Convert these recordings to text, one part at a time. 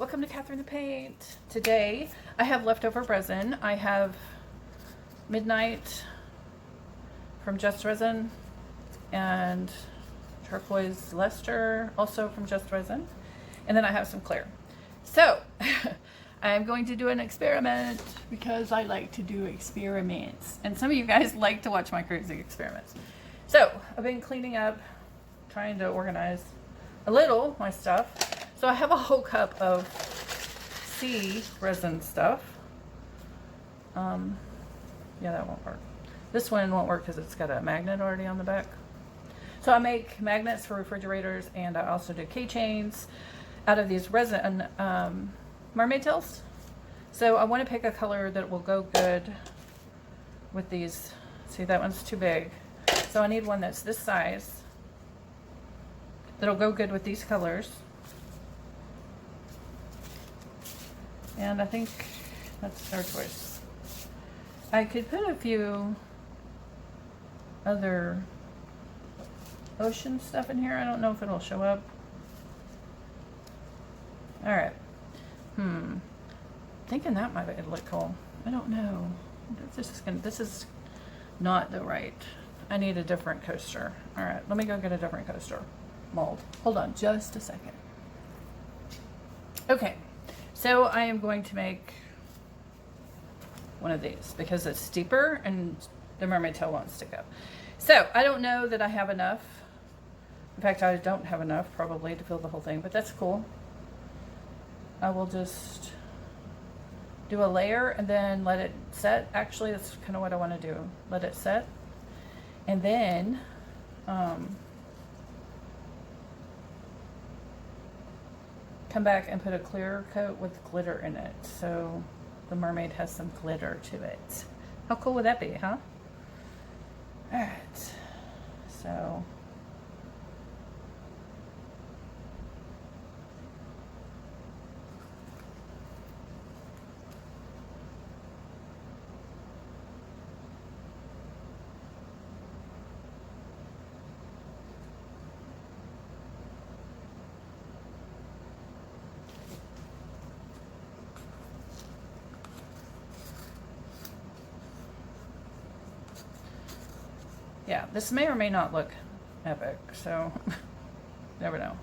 welcome to Catherine the Paint. Today I have leftover resin. I have Midnight from Just Resin and Turquoise Luster also from Just Resin, and then I have some clear. So I'm going to do an experiment because I like to do experiments, and some of you guys like to watch my crazy experiments. So I've been cleaning up, trying to organize a little my stuff. So I have a whole cup of resin stuff. Yeah, that won't work. This one won't work because it's got a magnet already on the back. So I make magnets for refrigerators, and I also do keychains out of these resin mermaid tails. So I want to pick a color that will go good with these. See, that one's too big. So I need one that's this size that'll go good with these colors. And I think that's our choice. I could put a few other ocean stuff in here. I don't know if it'll show up. All right. Thinking that might look cool. I don't know. This is not the right. I need a different coaster. All right, let me go get a different coaster mold. Hold on just a second. Okay. So I am going to make one of these because it's steeper and the mermaid tail won't stick up. So I don't know that I have enough. In fact, I don't have enough probably to fill the whole thing, but that's cool. I will just do a layer and then let it set. Actually, that's kind of what I want to do. Let it set. And then come back and put a clear coat with glitter in it, so the mermaid has some glitter to it. How cool would that be, huh? All right, so yeah, this may or may not look epic, so never know.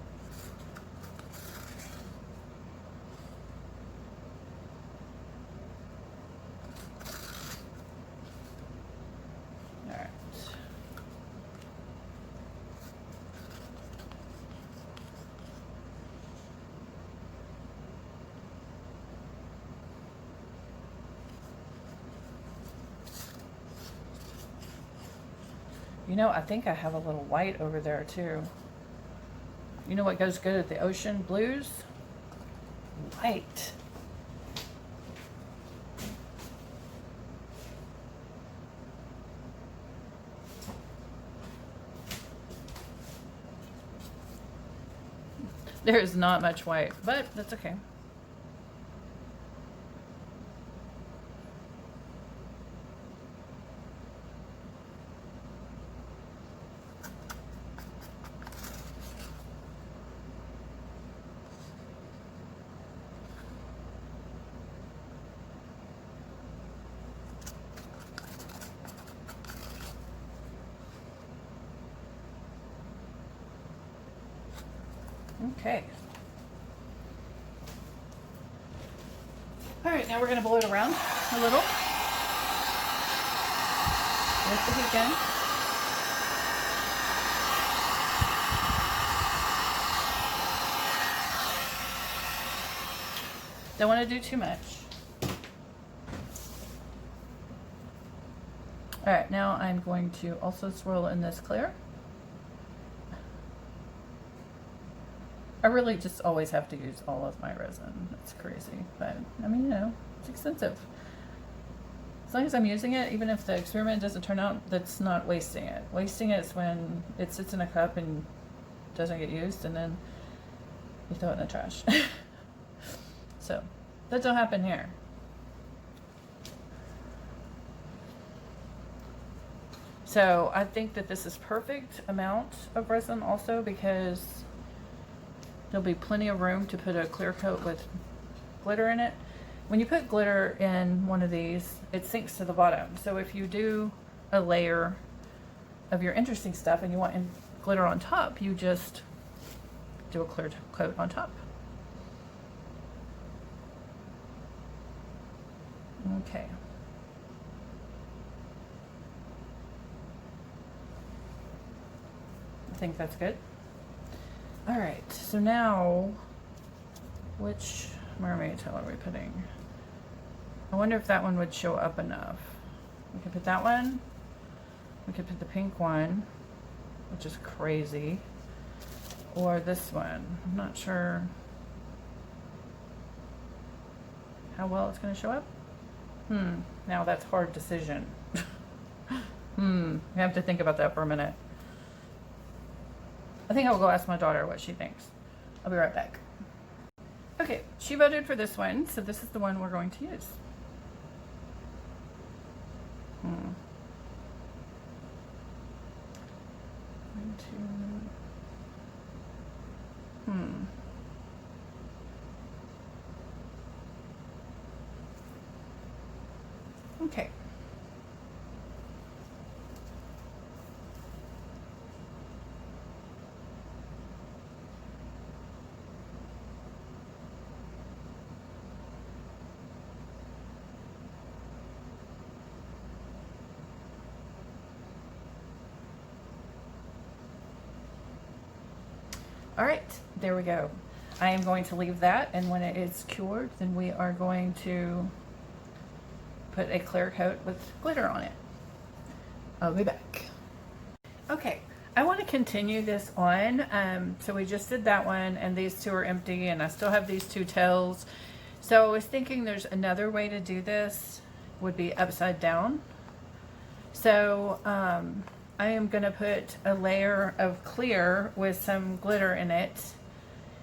All right. You know, I think I have a little white over there too. You know what goes good at the ocean blues? White. There is not much white, but that's okay. Okay. All right, now we're going to blow it around a little. Lift the heat again. Don't want to do too much. All right, now I'm going to also swirl in this clear. I really just always have to use all of my resin. That's crazy, but I mean, you know, it's expensive. As long as I'm using it, even if the experiment doesn't turn out, that's not wasting it. Wasting it is when it sits in a cup and doesn't get used, and then you throw it in the trash. So that don't happen here. So I think that this is perfect amount of resin also because there'll be plenty of room to put a clear coat with glitter in it. When you put glitter in one of these, it sinks to the bottom. So if you do a layer of your interesting stuff and you want glitter on top, you just do a clear coat on top. Okay. I think that's good. All right, so now, which mermaid tail are we putting? I wonder if that one would show up enough. We could put that one. We could put the pink one, which is crazy. Or this one. I'm not sure how well it's going to show up. Now that's a hard decision. I have to think about that for a minute. I think I'll go ask my daughter what she thinks. I'll be right back. Okay, she voted for this one, so this is the one we're going to use. One, two. Okay. All right, there we go. I am going to leave that, and when it is cured, then we are going to put a clear coat with glitter on it. I'll be back. Okay, I want to continue this on. So we just did that one, and these two are empty, and I still have these two tails. So I was thinking there's another way to do this, would be upside down. So I am going to put a layer of clear with some glitter in it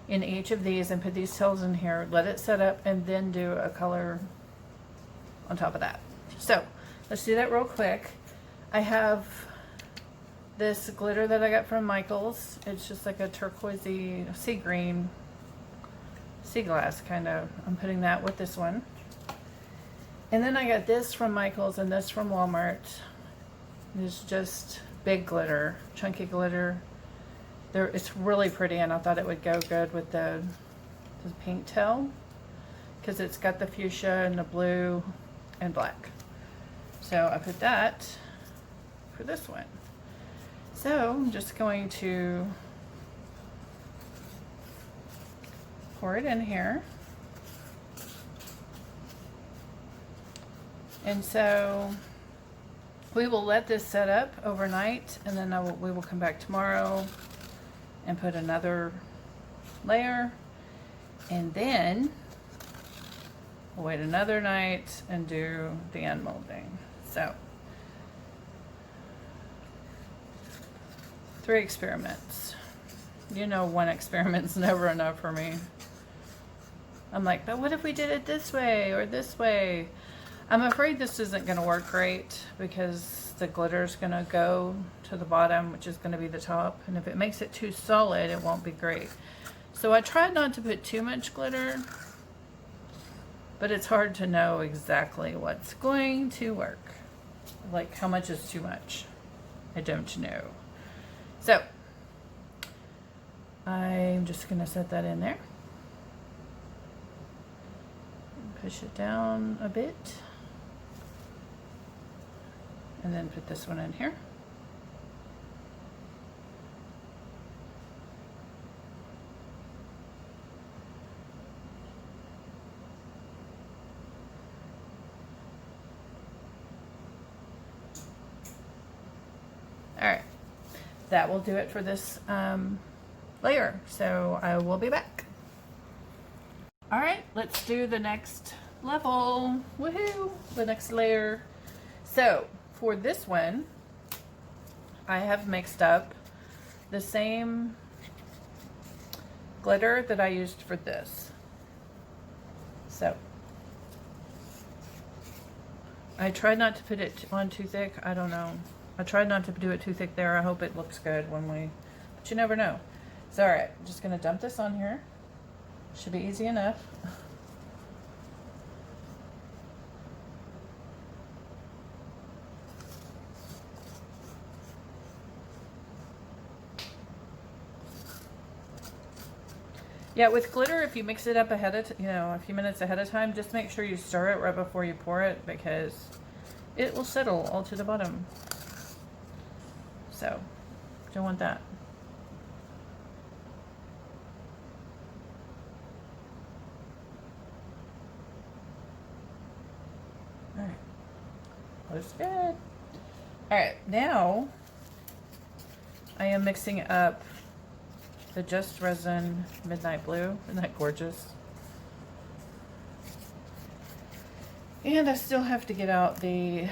in each of these and put these tails in here, let it set up, and then do a color on top of that. So let's do that real quick. I have this glitter that I got from Michael's. It's just like a turquoisey sea green, sea glass kind of. I'm putting that with this one. And then I got this from Michael's and this from Walmart. It's just big glitter, chunky glitter. It's really pretty, and I thought it would go good with the pink tail because it's got the fuchsia and the blue and black. So I put that for this one. So I'm just going to pour it in here. And so we will let this set up overnight, and then we will come back tomorrow and put another layer, and then we'll wait another night and do the unmolding. So 3 experiments. You know, 1 experiment's never enough for me. I'm like, but what if we did it this way or this way? I'm afraid this isn't going to work great because the glitter is going to go to the bottom, which is going to be the top. And if it makes it too solid, it won't be great. So I tried not to put too much glitter, but it's hard to know exactly what's going to work. Like how much is too much? I don't know. So I'm just going to set that in there. Push it down a bit. And then put this one in here. All right, that will do it for this layer. So I will be back. All right, let's do the next level. Woohoo! The next layer. So for this one, I have mixed up the same glitter that I used for this. So I tried not to put it on too thick. I don't know. I tried not to do it too thick there. I hope it looks good when but you never know. So all right, I'm just gonna dump this on here. Should be easy enough. Yeah, with glitter, if you mix it up ahead of, a few minutes ahead of time, just make sure you stir it right before you pour it because it will settle all to the bottom. So, don't want that. All right, looks good. All right, now I am mixing up the Just Resin Midnight Blue. Isn't that gorgeous? And I still have to get out the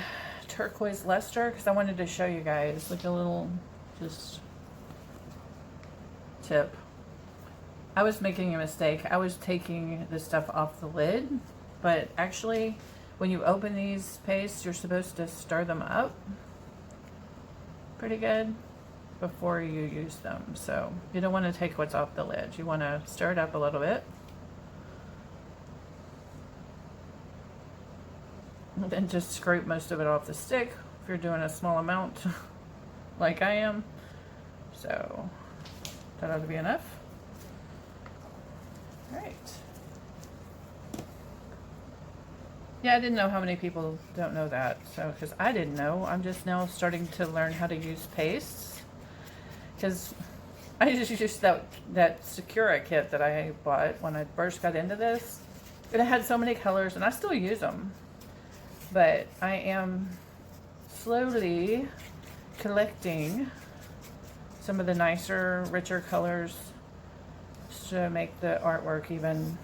Turquoise luster because I wanted to show you guys like a little just tip. I was making a mistake. I was taking the stuff off the lid, but actually when you open these pastes, you're supposed to stir them up pretty good before you use them. So you don't want to take what's off the lid. You want to stir it up a little bit. And then just scrape most of it off the stick if you're doing a small amount like I am. So that ought to be enough. All right. Yeah, I didn't know how many people don't know that. So, because I didn't know, I'm just now starting to learn how to use pastes. Because I just used that Secura kit that I bought when I first got into this. And it had so many colors, and I still use them. But I am slowly collecting some of the nicer, richer colors to make the artwork even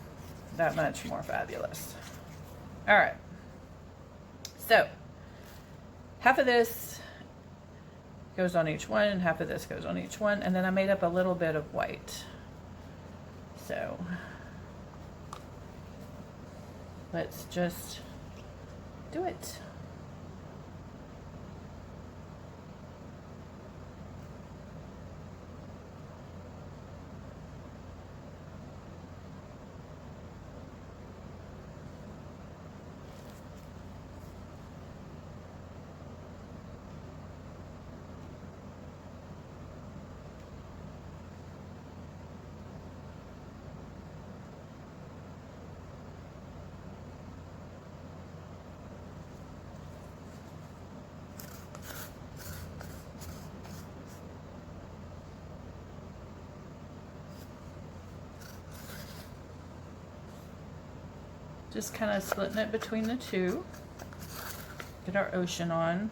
that much more fabulous. All right. So, half of this goes on each one, and half of this goes on each one, and then I made up a little bit of white. So, let's just do it. Just kind of splitting it between the two. Get our ocean on.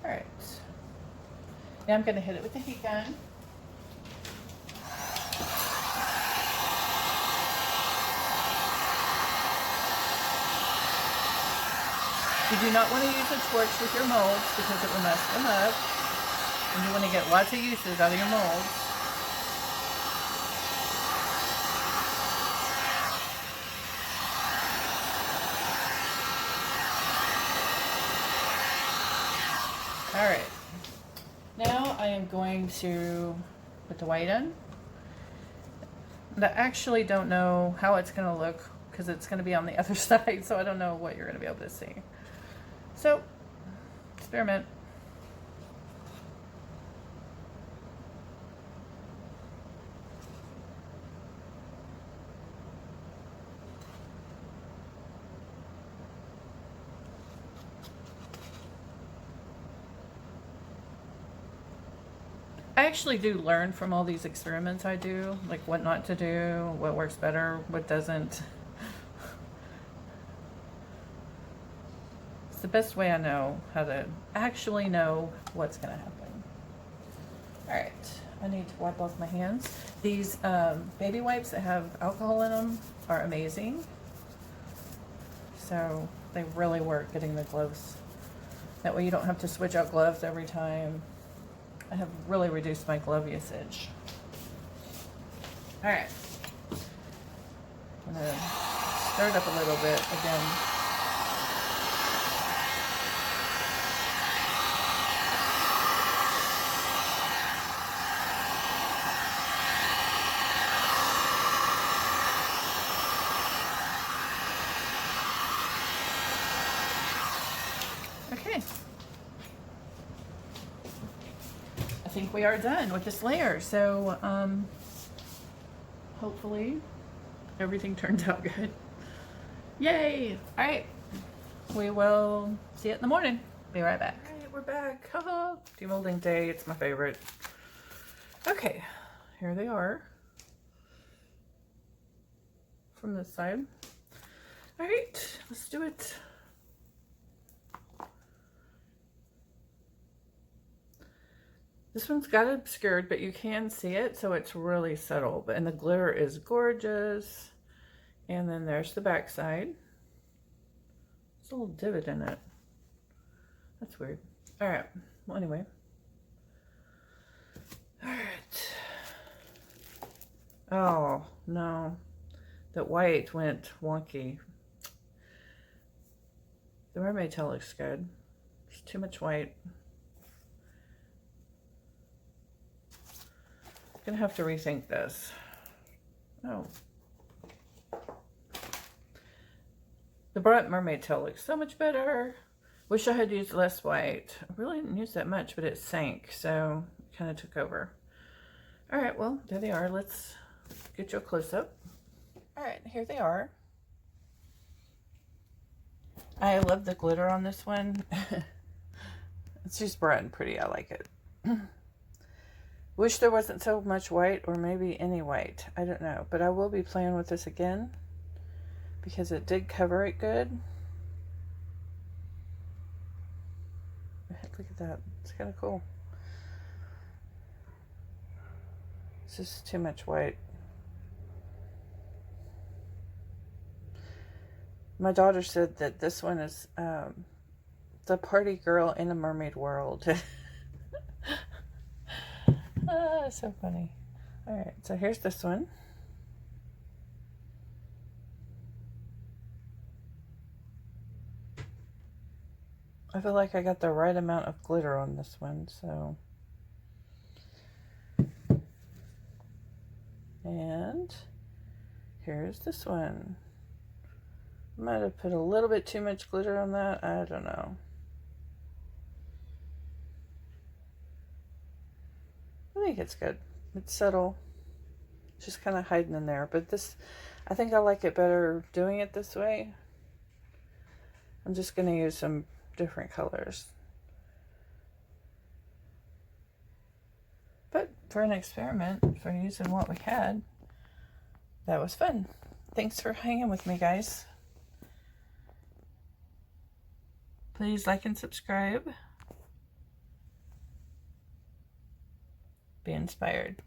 All right. Now I'm going to hit it with the heat gun. You do not want to use a torch with your molds because it will mess them up. And you want to get lots of uses out of your molds. All right, now I am going to put the white in. And I actually don't know how it's going to look because it's going to be on the other side, so I don't know what you're going to be able to see. So, experiment. I actually do learn from all these experiments I do, like what not to do, what works better, what doesn't. It's the best way I know how to actually know what's going to happen. All right, I need to wipe off my hands. These baby wipes that have alcohol in them are amazing. So they really work getting the gloves That way you don't have to switch out gloves every time. I have really reduced my glove usage. All right. I'm gonna stir it up a little bit again. Okay. I think we are done with this layer. So hopefully everything turns out good. Yay! All right. We will see you in the morning. Be right back. All right, we're back. Haha. Gmolding day. It's my favorite. Okay. Here they are. From this side. All right. Let's do it. This one's got obscured, but you can see it, so it's really subtle. And the glitter is gorgeous. And then there's the back side. There's a little divot in it. That's weird. All right. Well, anyway. All right. Oh, no. That white went wonky. The mermaid tail looks good. There's too much white. Gonna have to rethink this. Oh. The bright mermaid tail looks so much better. Wish I had used less white. I really didn't use that much, but it sank, so it kind of took over. All right, well, there they are. Let's get you a close-up. All right, here they are. I love the glitter on this one. It's just bright and pretty. I like it. Wish there wasn't so much white, or maybe any white. I don't know. But I will be playing with this again because it did cover it good. Look at that. It's kind of cool. It's just too much white. My daughter said that this one is the party girl in a mermaid world. Ah, so funny. All right, so here's this one. I feel like I got the right amount of glitter on this one, so. And here's this one. Might have put a little bit too much glitter on that. I don't know. I think it's good. It's subtle. It's just kind of hiding in there. But this, I think I like it better doing it this way. I'm just going to use some different colors. But for an experiment, for using what we had, that was fun. Thanks for hanging with me, guys. Please like and subscribe. Be inspired.